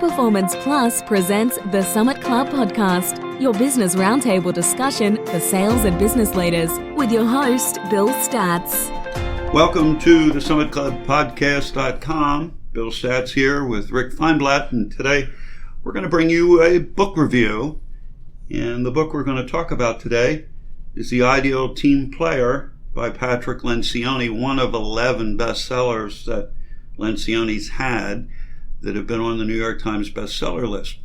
Performance Plus presents the Summit Club Podcast, your business roundtable discussion for sales and business leaders, with your host, Bill Statz. Welcome to the Summit Club Podcast.com. Bill Statz here with Rick Feinblatt, and today we're going to bring you a book review. And the book we're going to talk about today is The Ideal Team Player by Patrick Lencioni, one of 11 bestsellers that Lencioni's had that have been on the New York Times bestseller list.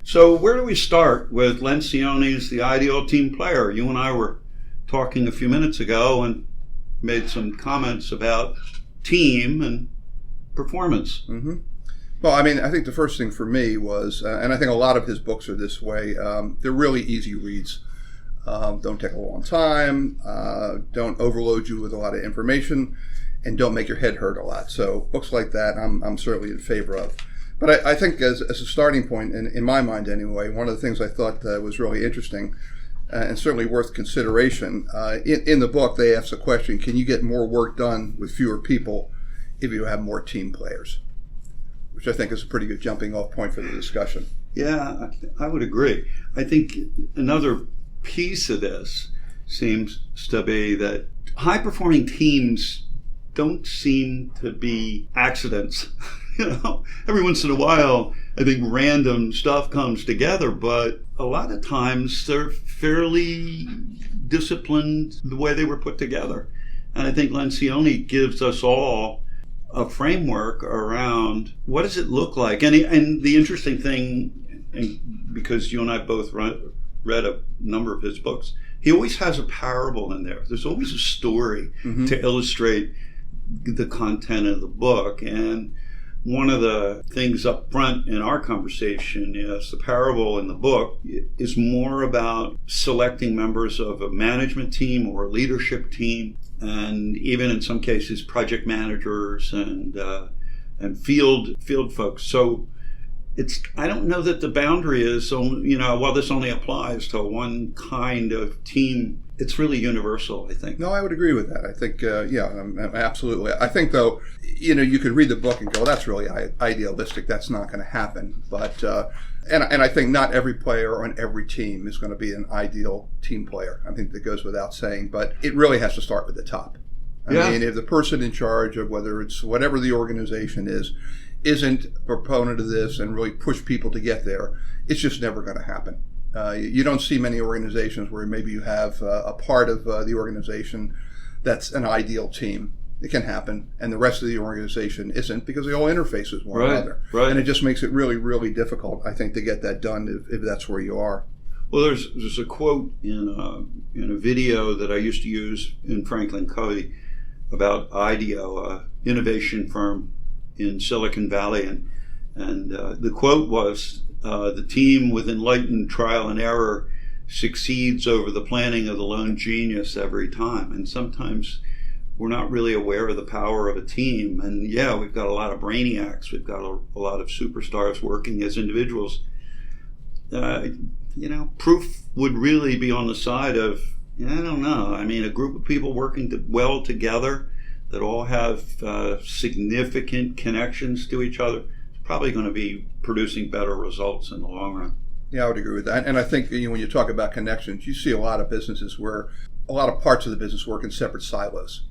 So where do we start with Lencioni's The Ideal Team Player? You and I were talking a few minutes ago and made some comments about team and performance. Mm-hmm. Well, I mean, I think the first thing for me was, and I think a lot of his books are this way, they're really easy reads. Don't take a long time, don't overload you with a lot of information, and don't make your head hurt a lot. So books like that I'm certainly in favor of. But I think as a starting point, in my mind anyway, one of the things I thought was really interesting and certainly worth consideration, in the book they ask the question, can you get more work done with fewer people if you have more team players? Which I think is a pretty good jumping off point for the discussion. Yeah, I would agree. I think another piece of this seems to be that high-performing teams don't seem to be accidents. Every once in a while, I think random stuff comes together, but a lot of times they're fairly disciplined the way they were put together. And I think Lencioni gives us all a framework around what does it look like. And the interesting thing, and because you and I both read a number of his books, he always has a parable in there. There's always a story to illustrate the content of the book. And one of the things up front in our conversation is the parable in the book is more about selecting members of a management team or a leadership team, and even in some cases project managers and field folks. So I don't know that the boundary is, while this only applies to one kind of team, it's really universal, I think. No, I would agree with that. I think, absolutely. I think, though, you could read the book and go, that's really idealistic. That's not going to happen. But, and I think not every player on every team is going to be an ideal team player. I think that goes without saying. But it really has to start with the top. I mean, if the person in charge of whether it's whatever the organization isn't a proponent of this and really push people to get there, it's just never going to happen. You don't see many organizations where maybe you have a part of the organization that's an ideal team. It can happen, and the rest of the organization isn't, because they all interface with one another. Right. And it just makes it really, really difficult, I think, to get that done if that's where you are. Well, there's a quote in a video that I used to use in Franklin Covey about IDEO, an innovation firm in Silicon Valley, and the quote was, the team with enlightened trial and error succeeds over the planning of the lone genius every time. And sometimes we're not really aware of the power of a team. And we've got a lot of brainiacs. We've got a lot of superstars working as individuals. Proof would really be on the side of, I don't know. I mean, a group of people working well together that all have significant connections to each other, probably going to be producing better results in the long run. Yeah, I would agree with that. And I think when you talk about connections, you see a lot of businesses where a lot of parts of the business work in separate silos.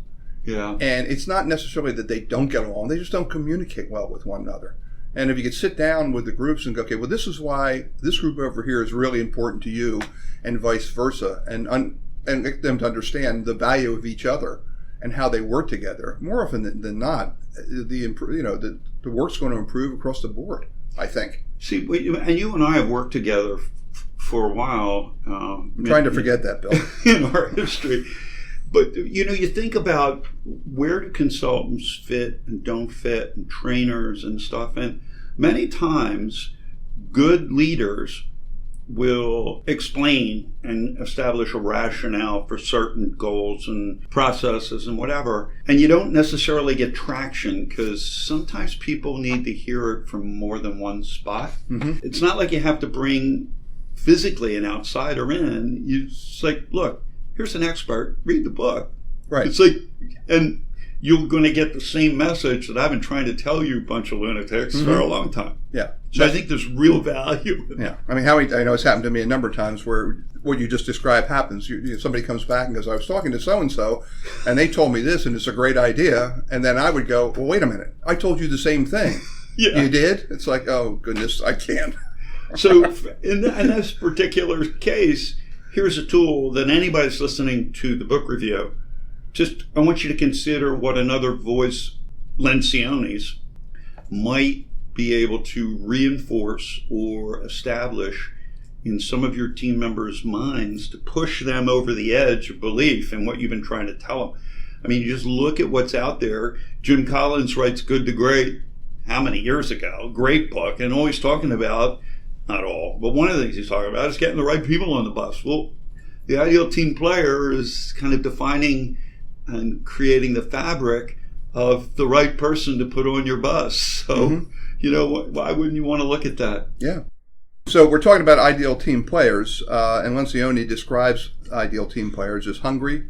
Yeah. And it's not necessarily that they don't get along, they just don't communicate well with one another. And if you could sit down with the groups and go, okay, well, this is why this group over here is really important to you, and vice versa, and get them to understand the value of each other and how they work together, more often than not, the work's going to improve across the board, I think. See, and you and I have worked together for a while. I'm trying to forget that, Bill. In our history. But, you think about where do consultants fit and don't fit, and trainers and stuff. And many times, good leaders will explain and establish a rationale for certain goals and processes and whatever. And you don't necessarily get traction because sometimes people need to hear it from more than one spot. Mm-hmm. It's not like you have to bring physically an outsider in. It's like, look, here's an expert, read the book. Right. It's like, and you're going to get the same message that I've been trying to tell you, bunch of lunatics, for a long time. Yeah. So I think there's real value. Yeah. I mean, I know it's happened to me a number of times where what you just described happens. Somebody comes back and goes, I was talking to so-and-so, and they told me this, and it's a great idea. And then I would go, well, wait a minute. I told you the same thing. Yeah. You did? It's like, oh, goodness, I can't. So in this particular case, here's a tool that anybody's listening to the book review. I want you to consider what another voice, Lencioni's, might be able to reinforce or establish in some of your team members' minds to push them over the edge of belief in what you've been trying to tell them. I mean, you just look at what's out there. Jim Collins writes Good to Great, how many years ago? Great book, and always talking about, not all, but one of the things he's talking about is getting the right people on the bus. Well, the ideal team player is kind of defining and creating the fabric of the right person to put on your bus. So, why wouldn't you want to look at that? Yeah. So we're talking about ideal team players, and Lencioni describes ideal team players as hungry,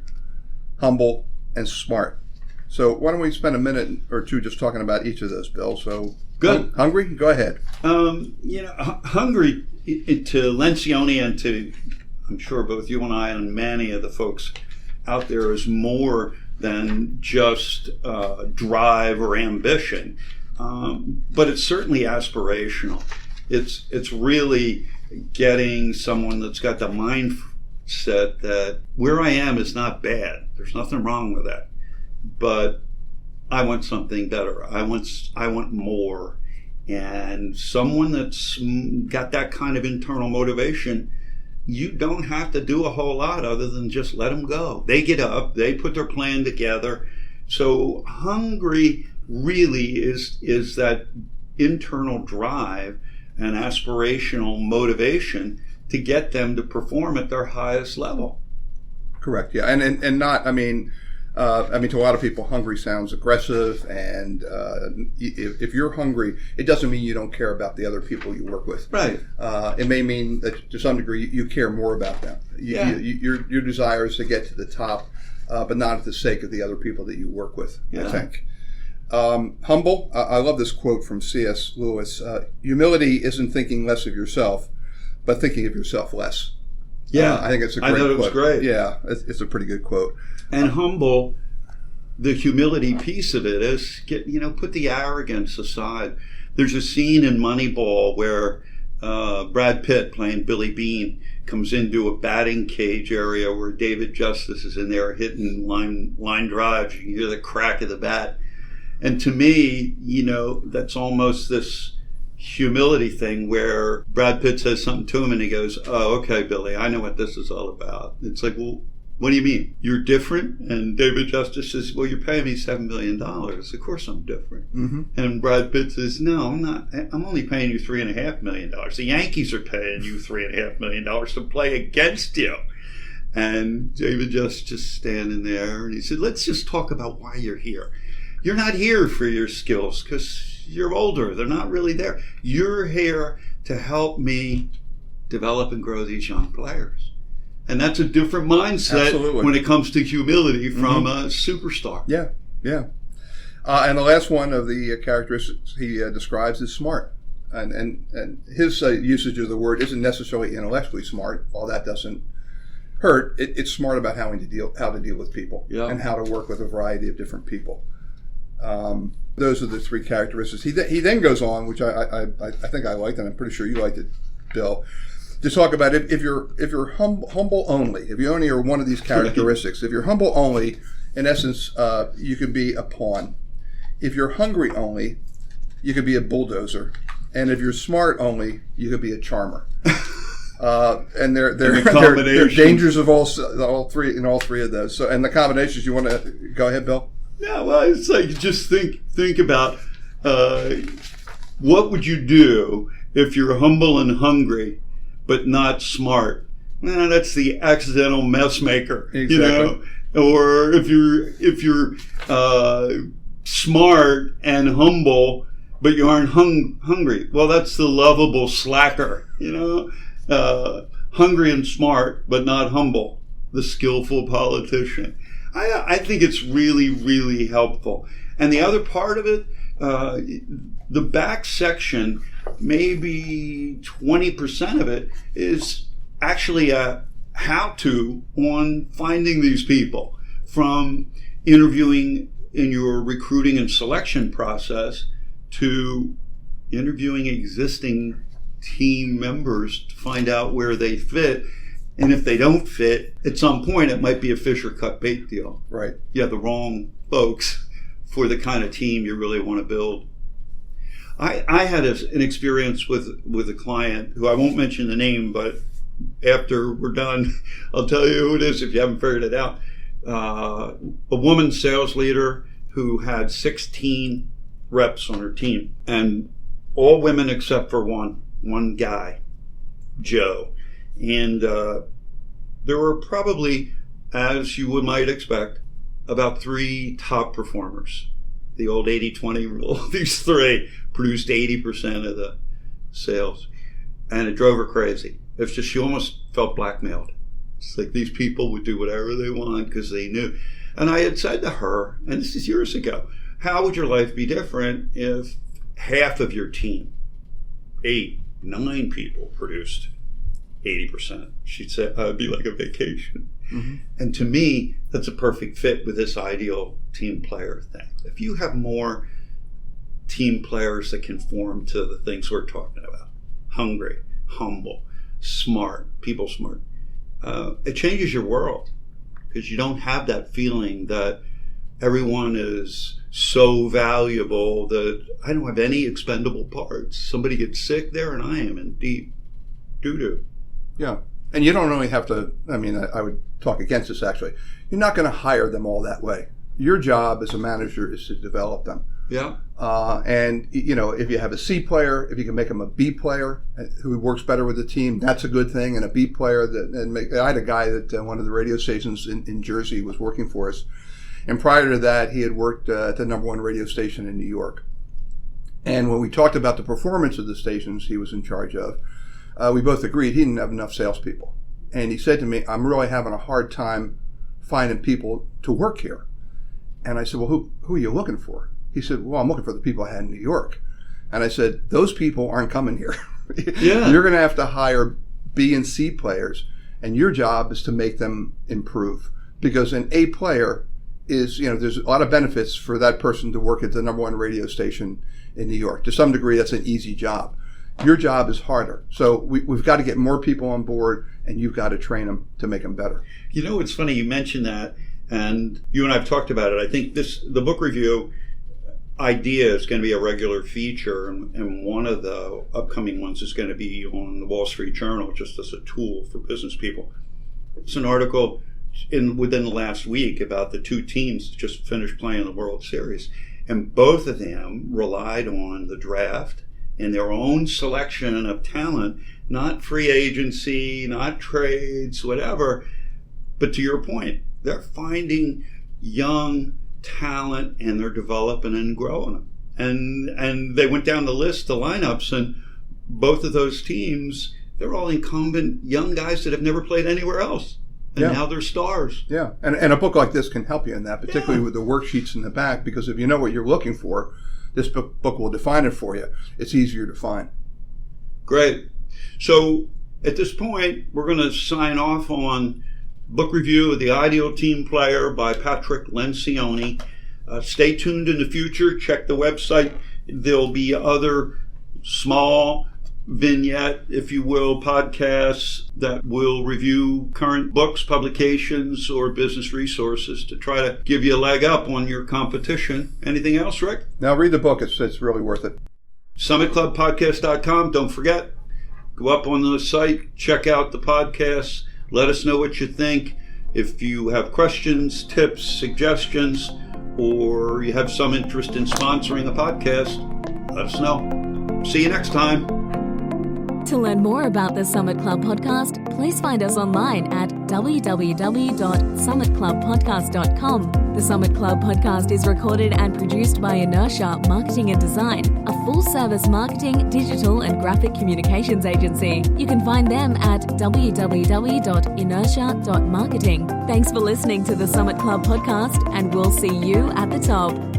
humble, and smart. So why don't we spend a minute or two just talking about each of those, Bill? So good. Hungry? Go ahead. Hungry to Lencioni and to, I'm sure both you and I and many of the folks out there, is more than just drive or ambition, but it's certainly aspirational. It's really getting someone that's got the mindset that where I am is not bad. There's nothing wrong with that, but I want something better. I want more, and someone that's got that kind of internal motivation. You don't have to do a whole lot other than just let them go. They get up, they put their plan together. So hungry really is that internal drive and aspirational motivation to get them to perform at their highest level. Correct. Yeah, and not. I mean, to a lot of people, hungry sounds aggressive, and if you're hungry, it doesn't mean you don't care about the other people you work with. Right. It may mean that to some degree you care more about them. Your desire is to get to the top, but not at the sake of the other people that you work with. Yeah. I think. Humble. I love this quote from C.S. Lewis. Humility isn't thinking less of yourself, but thinking of yourself less. Yeah, I think it's a great quote. I thought it was great. Yeah, it's a pretty good quote. And humble, the humility piece of it is put the arrogance aside. There's a scene in Moneyball where Brad Pitt, playing Billy Bean, comes into a batting cage area where David Justice is in there hitting line drives. You can hear the crack of the bat. And to me, that's almost this humility thing where Brad Pitt says something to him and he goes, oh, okay, Billy, I know what this is all about. It's like, well, what do you mean? You're different? And David Justice says, well, you're paying me $7 million. Of course I'm different. Mm-hmm. And Brad Pitt says, no, I'm not. I'm only paying you $3.5 million. The Yankees are paying you $3.5 million to play against you. And David Justice standing there, and he said, let's just talk about why you're here. You're not here for your skills because you're older. They're not really there. You're here to help me develop and grow these young players. And that's a different mindset. Absolutely. When it comes to humility from a superstar. Yeah, yeah. And the last one of the characteristics he describes is smart. And his usage of the word isn't necessarily intellectually smart, while that doesn't hurt. It's smart about how to deal with people and how to work with a variety of different people. Those are the three characteristics. He then goes on, which I think I liked, and I'm pretty sure you liked it, Bill, to talk about if you're humble only, if you only are one of these characteristics, if you're humble only, in essence, you could be a pawn. If you're hungry only, you could be a bulldozer, and if you're smart only, you could be a charmer. And there are dangers of all three of those. So, and the combinations, you want to go ahead, Bill? Yeah, well, it's like just think about what would you do if you're humble and hungry, but not smart? That's the accidental mess maker, exactly. Or if you're smart and humble, but you aren't hungry. Well, that's the lovable slacker, hungry and smart, but not humble, the skillful politician. I think it's really, really helpful. And the other part of it, the back section, maybe 20% of it is actually a how-to on finding these people, from interviewing in your recruiting and selection process to interviewing existing team members to find out where they fit. And if they don't fit, at some point it might be a fish or cut bait deal. Right. You have the wrong folks for the kind of team you really want to build. I had an experience with a client who I won't mention the name, but after we're done, I'll tell you who it is if you haven't figured it out. A woman sales leader who had 16 reps on her team, and all women except for one guy, Joe. And there were probably, as you might expect, about 3 top performers. The old 80-20 rule. These 3 produced 80% of the sales. And it drove her crazy. It's just, she almost felt blackmailed. It's like these people would do whatever they want because they knew. And I had said to her, and this is years ago, how would your life be different if half of your team, 8, 9 people, produced 80%? She'd say, it'd be like a vacation. Mm-hmm. And to me, that's a perfect fit with this ideal team player thing. If you have more team players that conform to the things we're talking about, hungry, humble, smart, people smart, it changes your world, because you don't have that feeling that everyone is so valuable that I don't have any expendable parts. Somebody gets sick there and I am in deep doo-doo. Yeah. And you don't really have to, I would talk against this actually. You're not going to hire them all that way. Your job as a manager is to develop them. Yeah. And, if you have a C player, if you can make them a B player who works better with the team, that's a good thing. And a B player I had a guy that one of the radio stations in Jersey was working for us. And prior to that, he had worked at the #1 radio station in New York. And when we talked about the performance of the stations he was in charge of, we both agreed he didn't have enough salespeople. And he said to me, I'm really having a hard time finding people to work here. And I said, well, who are you looking for? He said, well, I'm looking for the people I had in New York. And I said, those people aren't coming here. Yeah. You're going to have to hire B and C players, and your job is to make them improve. Because an A player is, there's a lot of benefits for that person to work at the #1 radio station in New York. To some degree, that's an easy job. Your job is harder. So we've got to get more people on board, and you've got to train them to make them better. It's funny you mentioned that, and you and I have talked about it. I think the book review idea is going to be a regular feature, and one of the upcoming ones is going to be on the Wall Street Journal, just as a tool for business people. It's an article within the last week about the 2 teams that just finished playing the World Series, and both of them relied on the draft and their own selection of talent, not free agency, not trades, whatever. But to your point, they're finding young talent and they're developing and growing them. And they went down the list, the lineups, and both of those teams, they're all incumbent young guys that have never played anywhere else. And now they're stars. Yeah, and a book like this can help you in that, particularly with the worksheets in the back, because if you know what you're looking for, this book will define it for you. It's easier to find. Great. So at this point, we're going to sign off on book review of The Ideal Team Player by Patrick Lencioni. Stay tuned in the future. Check the website. There'll be other small vignette, if you will, podcasts that will review current books, publications, or business resources to try to give you a leg up on your competition. Anything else, Rick? Now read the book. It's really worth it. SummitClubPodcast.com. Don't forget, go up on the site, check out the podcasts, let us know what you think. If you have questions, tips, suggestions, or you have some interest in sponsoring the podcast, let us know. See you next time. To learn more about the Summit Club podcast, please find us online at www.summitclubpodcast.com. The Summit Club podcast is recorded and produced by Inertia Marketing and Design, a full-service marketing, digital and graphic communications agency. You can find them at www.inertia.marketing. Thanks for listening to the Summit Club podcast, and we'll see you at the top.